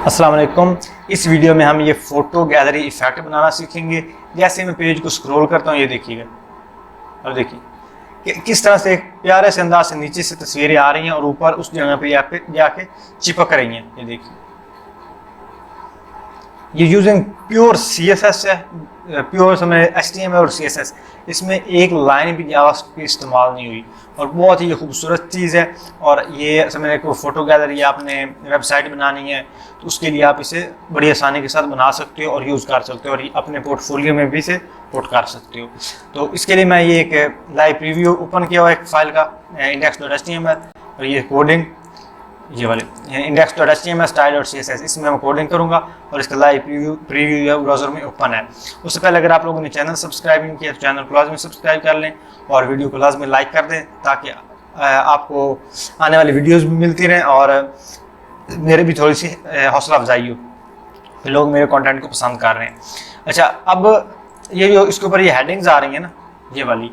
अस्सलाम वालेकुम। इस वीडियो में हम ये फ़ोटो गैलरी इफ़ेक्ट बनाना सीखेंगे। जैसे मैं पेज को स्क्रॉल करता हूँ, ये देखिएगा, अब देखिए कि किस तरह से एक प्यारे से अंदाज से नीचे से तस्वीरें आ रही हैं और ऊपर उस जगह पे जाके चिपक रही हैं। ये देखिए, ये यूजिंग प्योर CSS है, प्योर समय HTML और CSS। इसमें एक लाइन भी जावास्क्रिप्ट की इस्तेमाल नहीं हुई और बहुत ही खूबसूरत चीज़ है। और ये समझ को फ़ोटो गैलरी आपने वेबसाइट बनानी है तो उसके लिए आप इसे बड़ी आसानी के साथ बना सकते हो और यूज़ कर सकते हो और अपने पोर्टफोलियो में भी इसे पुट कर सकते हो। तो इसके लिए मैं ये एक लाइव प्रीव्यू ओपन किया हुआ एक फाइल का index.html और ये कोडिंग ये वाले index.html style.css, इसमें मैं कोडिंग करूंगा और इसका लाइव प्रीव्यू ब्राउज़र में ओपन है। उससे पहले अगर आप लोगों ने चैनल सब्सक्राइब नहीं किया तो चैनल को लाजमी सब्सक्राइब कर लें और वीडियो को लाजमी लाइक कर दें ताकि आपको आने वाली वीडियोस भी मिलती रहें और मेरे भी थोड़ी सी हौसला अफजाई हो कि लोग मेरे कंटेंट को पसंद कर रहे हैं। अच्छा, अब ये जो इसके ऊपर ये हेडिंग्स आ रही हैं ना, ये वाली,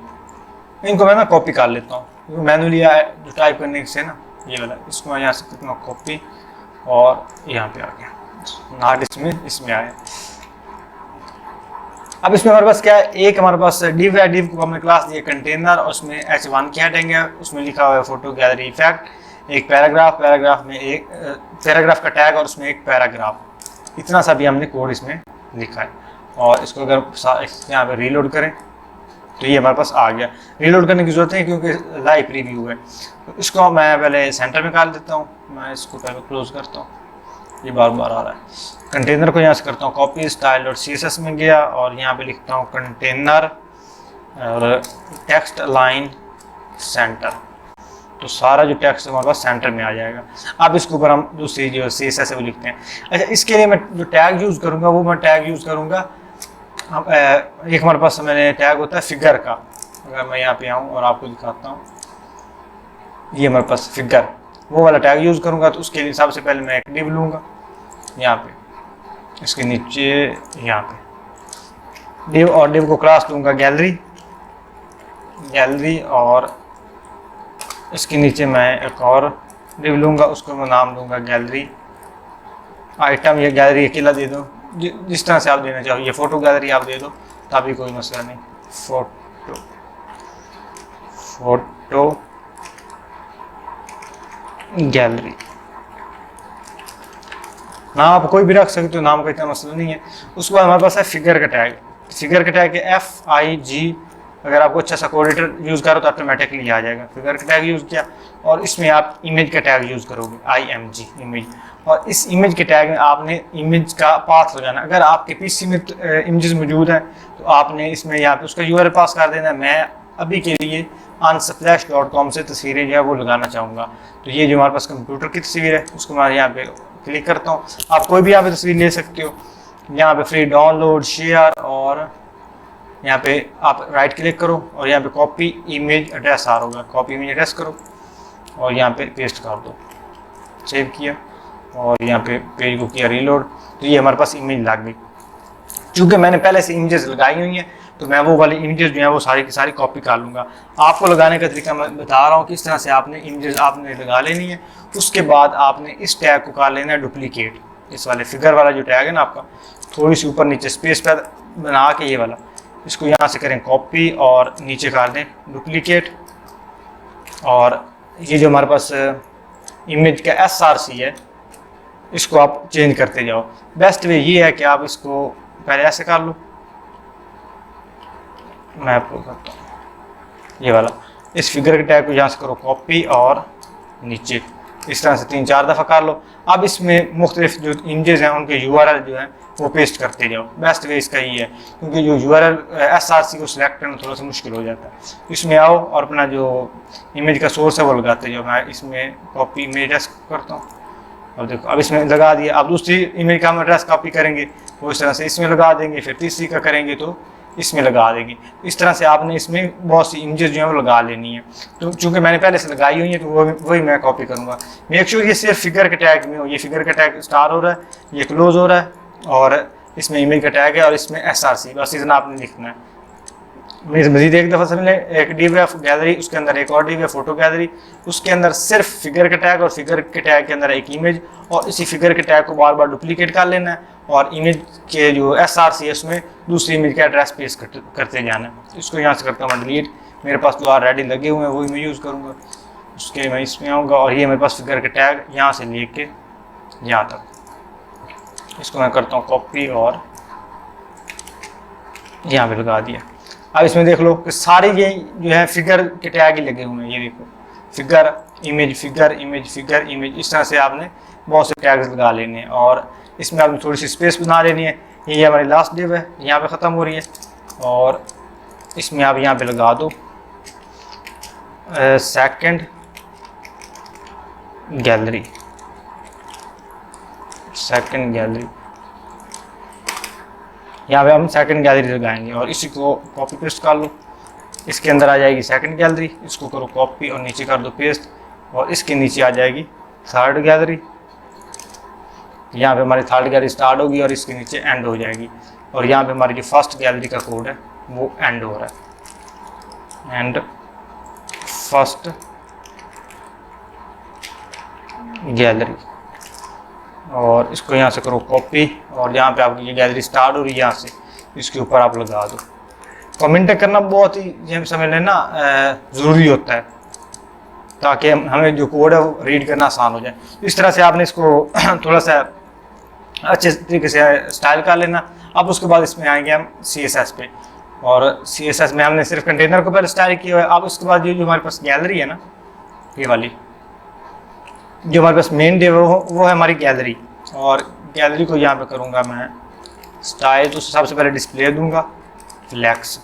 इनको मैं ना कॉपी कर लेता हूँ मैनुअली जो टाइप करने से ना, ये वाला, इसको मैं यहाँ से कितना कॉपी और यहाँ पे आ गया, नाट इसमें आया। अब इसमें हमारे पास क्या है, एक हमारे पास डिव है, डिव को हमने क्लास दिया कंटेनर और उसमें H1 की हेडिंग है, उसमें लिखा हुआ है फोटो गैलरी इफेक्ट, एक पैराग्राफ में एक पैराग्राफ का टैग और उसमें एक पैराग्राफ, इतना सा भी हमने कोड इसमें लिखा है। और इसको अगर यहाँ पे रीलोड करें तो ये हमारे पास आ गया। रीलोड करने की जरूरत है क्योंकि लाइव प्रीव्यू है। तो इसको मैं पहले सेंटर में निकाल देता हूँ, मैं इसको पहले क्लोज करता हूँ, ये बार बार आ रहा है। कंटेनर को यहाँ से करता हूँ कॉपी, style.css में गया और यहाँ पे लिखता हूँ कंटेनर और टेक्स्ट लाइन सेंटर, तो सारा जो टेक्स्ट हमारे पास सेंटर में आ जाएगा। अब इसके ऊपर हम दूसरी जो CSS है वो लिखते हैं। अच्छा, इसके लिए मैं जो टैग यूज़ करूँगा वो मैं टैग यूज़ करूँगा, एक हमारे पास मैंने टैग होता है फिगर का। अगर मैं यहाँ पे आऊँ और आपको दिखाता हूँ, ये हमारे पास फिगर, वो वाला टैग यूज़ करूँगा। तो उसके लिए सबसे पहले मैं एक डिव लूँगा, यहाँ पे इसके नीचे यहाँ पे डिव और डिव को क्लास दूँगा गैलरी और इसके नीचे मैं एक और डिव लूँगा, उसको मैं नाम दूँगा गैलरी आइटम या गैलरी अकेला दे दो, जिस तरह से आप देना चाहो। ये फोटो गैलरी आप दे दो तभी कोई मसला नहीं। फोटो गैलरी नाम आप कोई भी रख सकते हो, नाम का इतना मसला नहीं है। उसके बाद हमारे पास है फिगर का टैग है FIG। अगर आपको अच्छा सा कोऑर्डिनेटर यूज़ करो तो ऑटोमेटिकली आ जाएगा। फिगर का टैग यूज़ किया और इसमें आप इमेज का टैग यूज़ करोगे IMG इमेज, और इस इमेज के टैग में आपने इमेज का पाथ लगाना। अगर आपके PC में इमेजेस मौजूद हैं तो आपने इसमें यहाँ पे उसका URL पास कर देना। मैं अभी के लिए unsplash.com से तस्वीरें जो है वो लगाना चाहूँगा। तो ये जो हमारे पास कंप्यूटर की तस्वीर है उसको मैं यहाँ पे क्लिक करता हूँ। आप कोई भी यहाँ पे तस्वीर ले सकते हो, यहाँ पे फ्री डाउनलोड शेयर, और यहाँ पे आप राइट क्लिक करो और यहाँ पे कॉपी इमेज एड्रेस आ रहा होगा, कॉपी इमेज एड्रेस करो और यहाँ पे पेस्ट कर दो। सेव किया और यहाँ पे पेज को किया रीलोड, तो ये हमारे पास इमेज लग गई। चूँकि मैंने पहले से इमेजेस लगाई हुई हैं तो मैं वो वाली इमेजेस जो है वो सारी की सारी कॉपी कर लूँगा। आपको लगाने का तरीका मैं बता रहा हूँ किस तरह से आपने इमेजेस आपने लगा लेनी है। उसके बाद आपने इस टैग को कर लेना है डुप्लीकेट। इस वाले फिगर वाला जो टैग है ना आपका, थोड़ी सी ऊपर नीचे स्पेस पर बना के ये वाला, इसको यहाँ से करें कॉपी और नीचे कर दें डुप्लीकेट। और ये जो हमारे पास इमेज का SRC है इसको आप चेंज करते जाओ। बेस्ट वे ये है कि आप इसको पहले ऐसे कर लो, मैं आपको करता हूँ ये वाला, इस फिगर के टैग को यहाँ से करो कॉपी और नीचे इस तरह से 3-4 दफ़ा कर लो। अब इसमें मुख्तलिफ जो इमेजेस हैं उनके URL जो हैं वो पेस्ट करते जाओ। बेस्ट वे इसका ये है क्योंकि जो URL SRC को सिलेक्ट करना थोड़ा सा मुश्किल हो जाता है। इसमें आओ और अपना जो इमेज का सोर्स है वो लगाते जाओ। मैं इसमें कॉपी इमेज एड्रेस करता हूँ, अब देखो अब इसमें लगा दिया। अब दूसरी इमेज का हम एड्रेस कॉपी करेंगे वो इस तरह से इसमें लगा देंगे, फिर तीसरी का करेंगे तो इसमें लगा देंगे। इस तरह से आपने इसमें बहुत सी इमेजेस जो है वो लगा लेनी है। तो चूँकि मैंने पहले से लगाई हुई है तो वही मैं कॉपी करूँगा। मेक श्योर ये सिर्फ फिगर के टैग में हो। ये फिगर का टैग स्टार हो रहा है, ये क्लोज हो रहा है और इसमें इमेज का टैग है और इसमें SRC, बस इतना आपने लिखना है। मजीद एक दफ़ा समझ लें, एक div है गैलरी, उसके अंदर एक और div है फोटो गैलरी, उसके अंदर सिर्फ फिगर के टैग और फिगर के टैग के अंदर एक इमेज, और इसी फिगर के टैग को बार बार डुप्लीकेट कर लेना है और इमेज के जो SRC है उसमें दूसरी इमेज का एड्रेस पेश करते जाना है। इसको यहाँ से करता हूँ मैं डिलीट, मेरे पास जो ऑलरेडी लगे हुए हैं वही मैं यूज़ करूँगा। उसके मैं इसमें आऊँगा और ये मेरे पास फिगर के टैग यहाँ से लेके यहाँ तक, इसको मैं करता हूँ कॉपी और यहाँ पे लगा दिया। अब इसमें देख लो कि सारे ये जो है फिगर के टैग ही लगे हुए हैं, ये देखो figure image figure image figure image, इस तरह से आपने बहुत से टैग्स लगा लेने हैं और इसमें आपने थोड़ी सी स्पेस बना लेनी है। ये हमारी लास्ट डिव है, यहाँ पे ख़त्म हो रही है और इसमें आप यहाँ पे लगा दो सेकंड गैलरी, सेकंड गैलरी, यहाँ पे हम सेकंड गैलरी लगाएंगे और इसी को कॉपी पेस्ट कर लो, इसके अंदर आ जाएगी सेकंड गैलरी, इसको करो कॉपी और नीचे कर दो पेस्ट और इसके नीचे आ जाएगी थर्ड गैलरी। यहाँ पे हमारी थर्ड गैलरी स्टार्ट होगी और इसके नीचे एंड हो जाएगी और यहाँ पे हमारी जो फर्स्ट गैलरी का कोड है वो एंड हो रहा है, एंड फर्स्ट गैलरी, और इसको यहाँ से करो कॉपी और यहाँ पे आपकी ये गैलरी स्टार्ट हो रही है, यहाँ से इसके ऊपर आप लगा दो। कमेंट करना बहुत ही ये समझ लेना ज़रूरी होता है ताकि हमें जो कोड है वो रीड करना आसान हो जाए। इस तरह से आपने इसको थोड़ा सा अच्छे तरीके से स्टाइल कर लेना। अब उसके बाद इसमें आएंगे हम CSS पे, और CSS में हमने सिर्फ कंटेनर को पहले स्टाइल किया हुआ है। अब उसके बाद ये जो हमारे पास गैलरी है ना, ये वाली जो हमारे पास मेन डिव वो है हमारी गैलरी, और गैलरी को यहाँ पे करूँगा मैं स्टाइल, तो सबसे पहले डिस्प्ले दूंगा फ्लैक्स।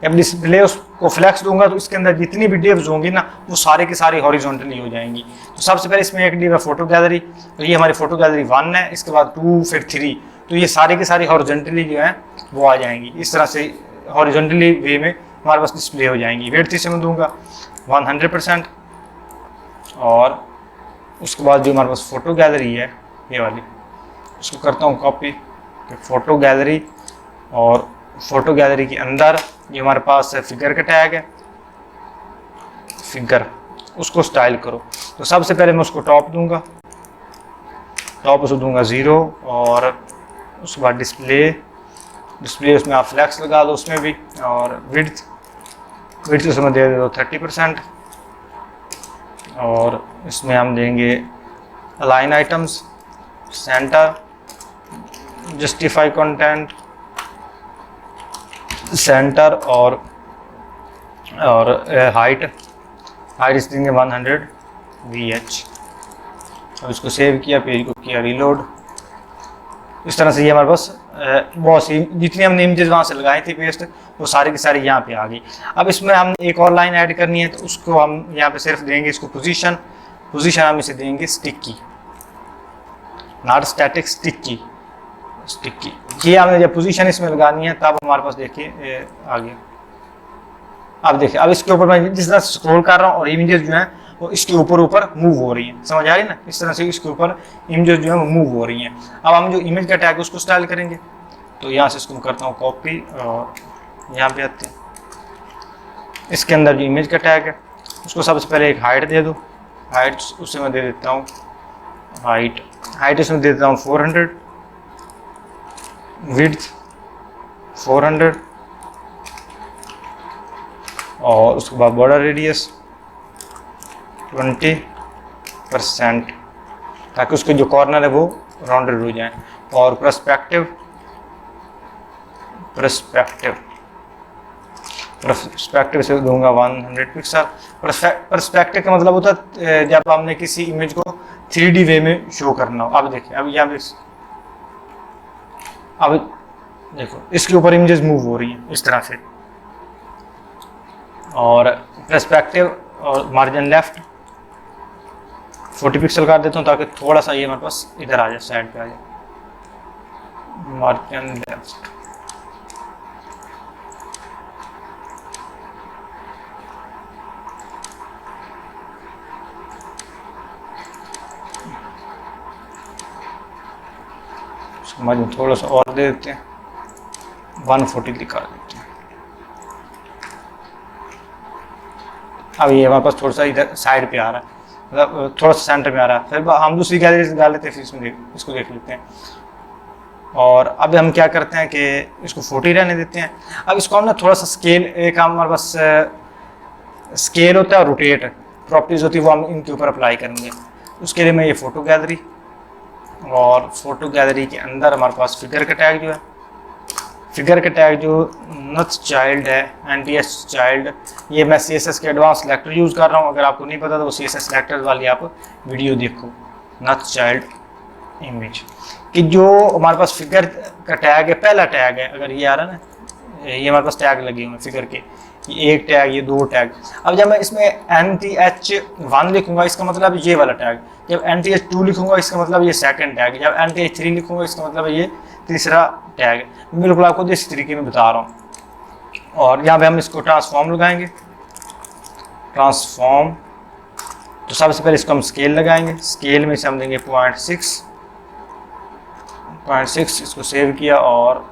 जब डिस्प्ले उसको फ्लैक्स दूंगा तो इसके अंदर जितनी भी डिव्स होंगी ना वो सारे की सारी हॉरिजॉन्टली हो जाएंगी। तो सबसे पहले इसमें एक डिव है फोटो गैलरी, तो ये हमारी फोटो गैलरी 1 है, इसके बाद 2 फिर 3, तो ये सारे की सारी हॉरिजॉन्टली जो है वो आ जाएंगी। इस तरह से हॉरिजॉन्टली वे में हमारे पास डिस्प्ले हो जाएंगी। वेट इसे मैं दूंगा 100%, और उसके बाद जो हमारे पास फ़ोटो गैलरी है ये वाली, उसको करता हूँ कॉपी, फ़ोटो गैलरी, और फ़ोटो गैलरी के अंदर ये हमारे पास फिगर का टैग है, फिगर, उसको स्टाइल करो। तो सबसे पहले मैं उसको टॉप दूंगा, टॉप उसको दूंगा 0, और उसके बाद डिस्प्ले उसमें आप फ्लैक्स लगा दो उसमें भी, और विड्थ उसमें दे दो 30%, और इसमें हम देंगे align items, centre, justify content, centre, और हाइट इस देंगे 100 VH। अब इसको सेव किया, पेज को किया रीलोड। इस तरह से ये हमारे पास बहुत सी जितनी हमने इमेजेस वहाँ से लगाई थी पेस्ट, वो सारी की सारी यहाँ पे आ गई। अब इसमें हम एक और लाइन ऐड करनी है, तो उसको हम यहाँ पे सिर्फ देंगे इसको पोजीशन हम इसे देंगे स्टिकी, नॉट स्टैटिक, स्टिकी। ये हमने जब पोजीशन इसमें लगानी है तब हमारे पास देखिए आ गया। अब देखिए, अब इसके ऊपर मैं जिस तरह से स्क्रॉल कर रहा हूँ और इमेजेस जो हैं वो इसके ऊपर मूव हो रही हैं, समझ आ रही है ना। इस तरह से इसके ऊपर इमेजेस जो है वो मूव हो रही हैं। अब हम जो इमेज का टैग है उसको स्टाइल करेंगे, तो यहाँ से इसको मैं करता हूँ कॉपी और यहाँ पे आते हैं। इसके अंदर जो इमेज का टैग है उसको सबसे पहले एक हाइट दे दो, हाइट उससे मैं दे देता हूँ हाइट इसमें दे देता हूँ 400, विड्थ 400, और उसके बाद बॉर्डर रेडियस 20%, ताकि उसके जो कॉर्नर है वो राउंडेड हो जाए। और पर्सपेक्टिव से दूंगा 100 पिक्सल। पर्सपेक्टिव का मतलब होता है जब हमने किसी इमेज को 3D वे में शो करना हो। अब देखिए, अब यहाँ पे अब देखो इसके ऊपर इमेजेस मूव हो रही हैं इस तरह से। और पर्सपेक्टिव और मार्जिन लेफ्ट 40 पिक्सल कर देता हूँ, ताकि थोड़ा सा ये हमारे पास इधर आ जाए, साइड पे आ जाए। मार्जिन लेफ्ट, मार्जिन थोड़ा सा और दे देते हैं, 140 दिखा देते हैं। अब ये हमारे पास थोड़ा सा इधर साइड पे आ रहा है, मतलब थोड़ा सा सेंटर में आ रहा है। फिर हम दूसरी गैलरी से डाल लेते हैं, फिर इसको देख लेते हैं। और अब हम क्या करते हैं कि इसको 40 रहने देते हैं। अब इसको हम ना थोड़ा सा स्केल, एक हमारे पास स्केल होता है और रोटेट प्रॉपर्टीज होती है, वो हम इनके ऊपर अप्लाई करेंगे। उसके लिए मैं ये फ़ोटो गैलरी, और फोटो गैलरी के अंदर हमारे पास फिगर का टैग जो है, फिगर का टैग जो नथ चाइल्ड है, NTS चाइल्ड, ये मैं CSS के एडवांस सेलेक्टर यूज़ कर रहा हूँ। अगर आपको नहीं पता तो वो CSS सेलेक्टर वाली आप वीडियो देखो, नथ चाइल्ड इमेज कि जो हमारे पास फिगर का टैग है, पहला टैग है। अगर ये आ रहा है ना, ये हमारे पास टैग लगे हुए हैं फिगर के, ये एक टैग, ये दो टैग। अब जब मैं इसमें NTH1 लिखूंगा इसका मतलब ये वाला टैग, जब NTH2 लिखूंगा इसका मतलब ये सेकंड टैग, जब NTH3 लिखूंगा इसका मतलब ये तीसरा टैग। बिल्कुल आपको इस तरीके में बता रहा हूँ। और यहाँ पे हम इसको ट्रांसफॉर्म लगाएंगे, ट्रांसफॉर्म। तो सबसे पहले इसको हम स्केल लगाएंगे, स्केल में से हम देंगे 0.6, इसको सेव किया और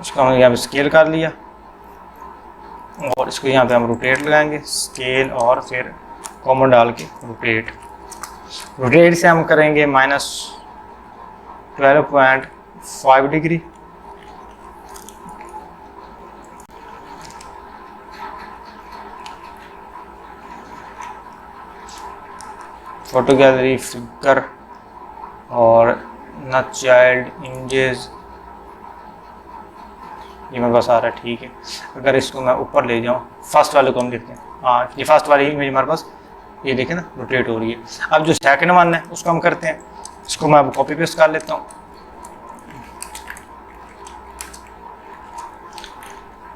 इसको हम यहाँ पे स्केल कर लिया। और इसको यहाँ पे हम रोटेट लगाएंगे, स्केल और फिर कॉमन डाल के रोटेट। रोटेट से हम करेंगे -12.5 डिग्री। फोटो गैलरी, फिगर और नथ चाइल्ड इमेजेस, ये मेरे पास आ रहा है, ठीक है। अगर इसको मैं ऊपर ले जाऊँ, फर्स्ट वाले को हम देखते हैं। हाँ, ये फर्स्ट वाली इमेज हमारे पास, ये देखें ना, रोटेट हो रही है। अब जो सेकंड वन है उसको हम करते हैं, इसको मैं अब कॉपी पेस्ट कर लेता हूँ।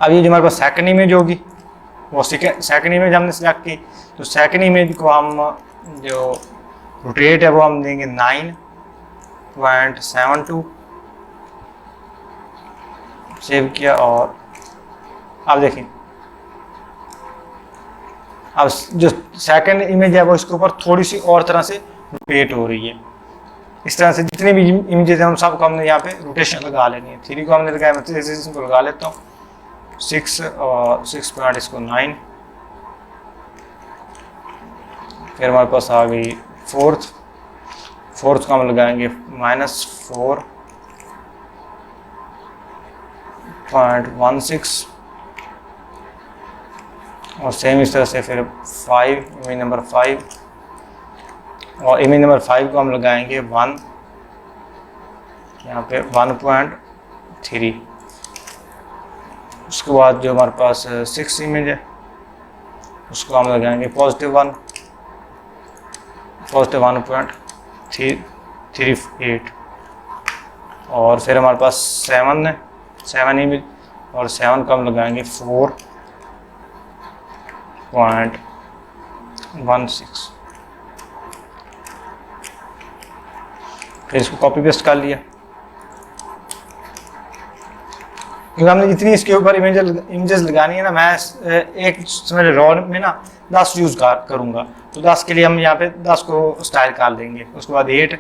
अब ये जो हमारे पास सेकंड इमेज होगी, वो सेकंड इमेज हमने सेलेक्ट की, तो सेकंड इमेज को हम जो रोटेट है वो हम देंगे 9.72, सेव किया। और अब देखिए, अब जो सेकंड इमेज है वो इसके ऊपर थोड़ी सी और तरह से रोटेट हो रही है। इस तरह से जितने भी इमेजेस हैं उन सबको हमने यहाँ पे रोटेशन लगा लेनी है। 3 को हमने लगाया, मैं 3 को लगा लेता हूँ, 6 और 6 पॉइंट इसको 9। फिर हमारे पास आ गई फोर्थ को हम लगाएंगे -4.16 और सेम इस तरह से फिर 5, इमेज नंबर 5, और इमेज नंबर 5 को हम लगाएंगे 1, यहाँ पे 1.3। उसके बाद जो हमारे पास 6 इमेज है उसको हम लगाएंगे +1.38। और फिर हमारे पास 7 है, 7 इमेज, और 7 को हम लगाएंगे 4.16। फिर इसको कॉपी पेस्ट कर लिया, क्योंकि हमने जितनी इसके ऊपर इमेजेस लगानी है ना, मैं एक मेरे रॉ में ना 10 यूज़ करूँगा, तो 10 के लिए हम यहाँ पे 10 को स्टाइल कर देंगे। उसके बाद 8,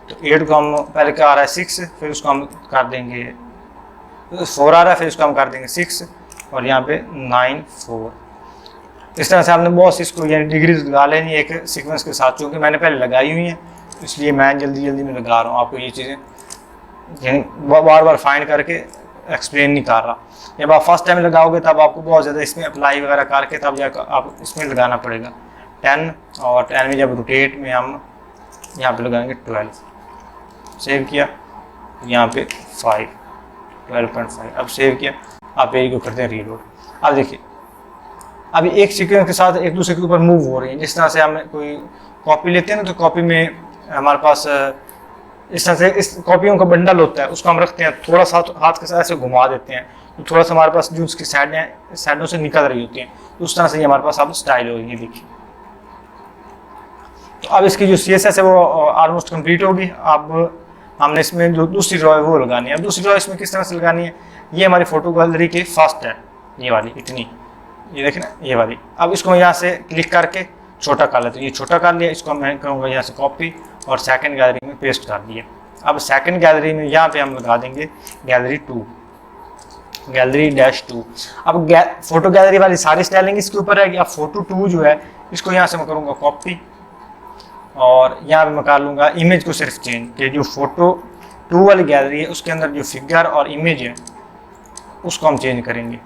तो 8 को हम पहले क्या आ रहा है 6, फिर उसको हम कर देंगे 4 आ रहा है, फिर उसको हम कर देंगे 6, और यहाँ पे 9, 4। इस तरह से आपने बहुत इसको यानी डिग्रीज लगा लेनी एक सीक्वेंस के साथ, क्योंकि मैंने पहले लगाई हुई हैं, इसलिए मैं जल्दी में लगा रहा हूँ आपको ये चीज़ें, यानी बार बार फाइंड करके एक्सप्लेन नहीं कर रहा। जब आप फर्स्ट टाइम लगाओगे तब आपको बहुत ज़्यादा इसमें अप्लाई वगैरह करके तब जाकर आप इसमें लगाना पड़ेगा 10, और 10 में जब रोटेट में हम यहाँ पे लगाएंगे 12, सेव किया, यहाँ पे 5, 12.5, अब सेव किया। आप यही को करते हैं रीलोड। अब देखिए, अभी एक सीक्वेंस के साथ एक दूसरे के ऊपर मूव हो रही है। जिस तरह से हम कोई कॉपी लेते हैं ना, तो कॉपी में हमारे पास इस तरह से इस कॉपियों का बंडल होता है, उसको हम रखते हैं, थोड़ा सा हाथ के साथ ऐसे घुमा देते हैं, तो थोड़ा सा हमारे पास जो उसकी साइडों से निकल रही होती हैं, तो उस तरह से हमारे पास अब स्टाइल होगी। देखिए, तो अब इसकी जो CSS है वो ऑलमोस्ट कंप्लीट होगी। अब हमने इसमें जो दूसरी ड्रॉ है वो लगानी है। अब दूसरी ड्रॉ इसमें किस तरह से लगानी है, ये हमारी फोटो गैलरी की फर्स्ट है, ये वाली इतनी, ये देखें ना, ये वाली। अब इसको मैं यहाँ से क्लिक करके छोटा कर लेते हैं, ये छोटा कर लिया, इसको मैं करूँगा यहाँ से कॉपी और सेकंड गैलरी में पेस्ट कर दिया। अब सेकंड गैलरी में यहाँ पे हम लगा देंगे गैलरी 2, गैलरी -2। अब फोटो गैलरी वाली सारी स्टाइलिंग इसके ऊपर है कि अब फोटो 2 जो है इसको यहाँ से मैं करूँगा कॉपी, और यहाँ पे मैं कर लूँगा इमेज को सिर्फ चेंज, कि जो फोटो 2 वाली गैलरी है उसके अंदर जो फिगर और इमेज है उसको हम चेंज करेंगे।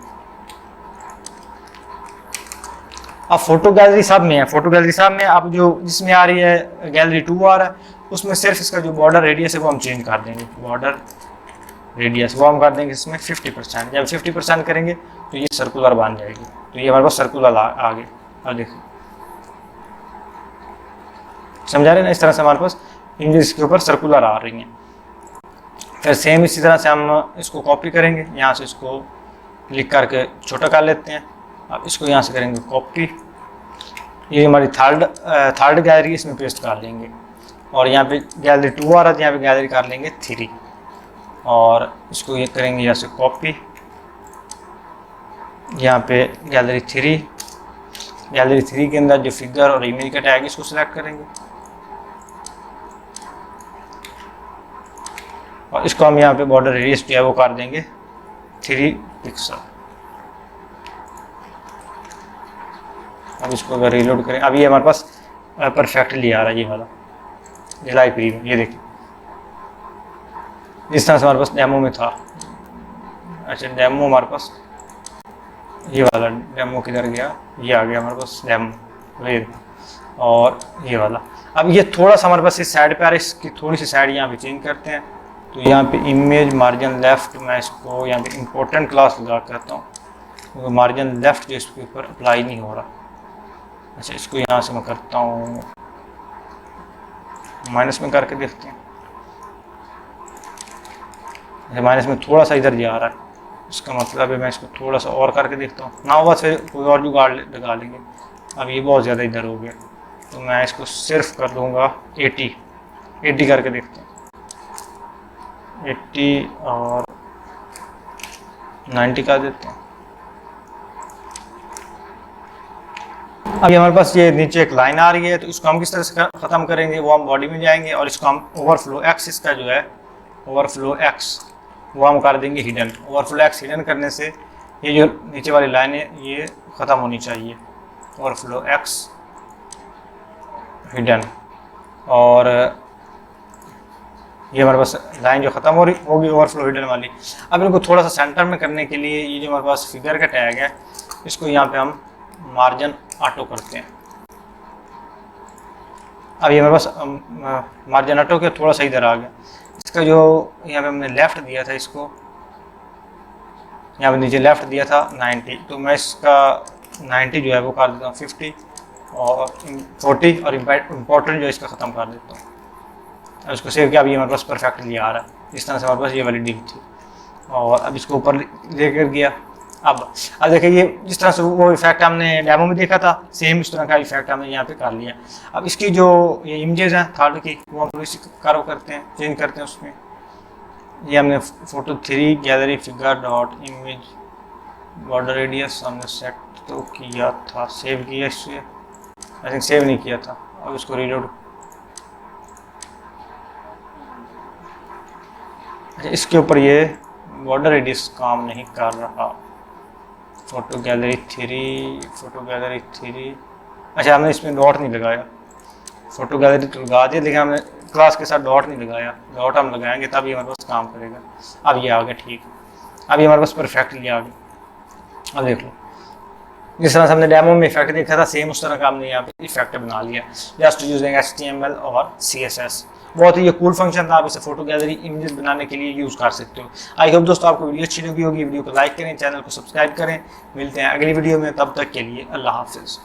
अब फोटो गैलरी सब में है, फोटो गैलरी सब में अब जो जिसमें आ रही है गैलरी 2 आ रहा है उसमें सिर्फ इसका जो बॉर्डर रेडियस है वो हम चेंज कर देंगे। बॉर्डर रेडियस वो हम कर देंगे इसमें 50%। जब 50% करेंगे तो ये सर्कुलर बन जाएगी, तो ये हमारे पास सर्कुलर आ गए। अब देखिए समझा रहे ना, इस तरह से हमारे पास इमेज के ऊपर सर्कुलर आ रही हैं। फिर सेम इसी तरह से हम इसको कॉपी करेंगे, यहाँ से इसको क्लिक करके छोटा कर लेते हैं। अब इसको यहाँ से करेंगे कॉपी, ये हमारी थर्ड गैलरी इसमें पेस्ट कर लेंगे, और यहाँ पे गैलरी 2 आ रहा है, यहाँ पे गैलरी कर लेंगे 3, और इसको ये करेंगे यहाँ से कॉपी, यहाँ पे गैलरी 3 के अंदर जो फिगर और इमेज का टैग है इसको सिलेक्ट करेंगे, और इसको हम यहाँ पे बॉर्डर रेडियस जो है वो कर देंगे 3 पिक्सल। अब इसको अगर रीलोड करें, अब ये हमारे पास परफेक्टली आ रहा है ये वाला, ये लाइव प्रीव्यू, ये देखिए इस तरह से हमारे पास डेमो में था। अच्छा डेमो हमारे पास ये वाला डेमो किधर गया, ये आ गया हमारे पास डेमो, ये और ये वाला। अब ये थोड़ा सा हमारे पास इस साइड पे आ रहा है, इसकी थोड़ी सी साइड यहाँ पे चेंज करते हैं। तो यहाँ पे इमेज मार्जिन लेफ्ट, मैं इसको यहाँ पे इम्पोर्टेंट क्लास लगा करता हूँ क्योंकि मार्जिन लेफ्ट जो इसके ऊपर अप्लाई नहीं हो रहा। अच्छा इसको यहाँ से मैं करता हूँ माइनस में करके देखते हैं। माइनस में थोड़ा सा इधर जा रहा है, इसका मतलब है मैं इसको थोड़ा सा और करके देखता हूँ, ना होगा फिर कोई और जुगाड़ लगा लेंगे। अब ये बहुत ज़्यादा इधर हो गया, तो मैं इसको सिर्फ कर दूँगा 80 करके देखते हैं, 80 और 90 कर देते हैं। अभी हमारे पास ये नीचे एक लाइन आ रही है, तो इसको हम किस तरह से ख़त्म करेंगे, वो हम बॉडी में जाएंगे और इसको हम ओवरफ्लो एक्स, इसका जो है ओवरफ्लो एक्स वो हम कर देंगे हिडन। ओवरफ्लो एक्स हिडन करने से ये जो नीचे वाली लाइन है ये ख़त्म होनी चाहिए, ओवरफ्लो एक्स हिडन। और ये हमारे पास लाइन जो ख़त्म हो रही होगी ओवरफ्लो हिडन वाली। अब इनको थोड़ा सा सेंटर में करने के लिए ये जो हमारे पास फिगर का टैग है इसको यहाँ पे हम मार्जिन ऑटो करते हैं। अब ये हमारे पास मार्जिन ऑटो के थोड़ा सा इधर आ गया, इसका जो यहाँ पे हमने लेफ़्ट दिया था, इसको यहाँ पे नीचे लेफ़्ट दिया था 90, तो मैं इसका 90 जो है वो कर देता हूँ 50 और 40 और इम्पोर्टेंट जो है इसका ख़त्म कर देता हूँ। अब इसको सेव किया, अब ये हमारे पास परफेक्टली आ रहा है। इस तरह से हमारे पास ये वाली डिप थी, और अब इसको ऊपर लेकर गया। अब देखिए ये जिस तरह से वो इफेक्ट हमने डेमो में देखा था, सेम इस तरह का इफेक्ट हमने यहाँ पे कर लिया। अब इसकी जो ये इमेजेस हैं थर्ड की, वो हम थोड़ी सी करो करते हैं, चेंज करते हैं उसमें। ये हमने photo 3 gallery figure dot image border radius हमने सेट तो किया था, सेव किया, इससे आई थिंक सेव नहीं किया था। अब इसको रीलोड, इसके ऊपर ये बॉर्डर रेडियस काम नहीं कर रहा। फोटो गैलरी 3, अच्छा हमने इसमें डॉट नहीं लगाया, फोटो गैलरी तो लगा दिया लेकिन हमने क्लास के साथ डॉट नहीं लगाया। डॉट हम लगाएंगे तब ये हमारे पास काम करेगा। अब ये आ गया ठीक, अब ये हमारे पास परफेक्टली आ गया। अब देख लो जिस तरह से हमने डेमो में इफेक्ट देखा था सेम उस तरह का हमने यहाँ पे इफेक्ट बना लिया, जस्ट यूजिंग HTML और CSS। बहुत ही ये कूल फंक्शन था, आप इसे फोटो गैलरी इमेजेस बनाने के लिए यूज़ कर सकते हो। आई होप दोस्तों आपको वीडियो अच्छी लगी होगी, वीडियो को लाइक करें, चैनल को सब्सक्राइब करें। मिलते हैं अगली वीडियो में, तब तक के लिए अल्लाह हाफिज़।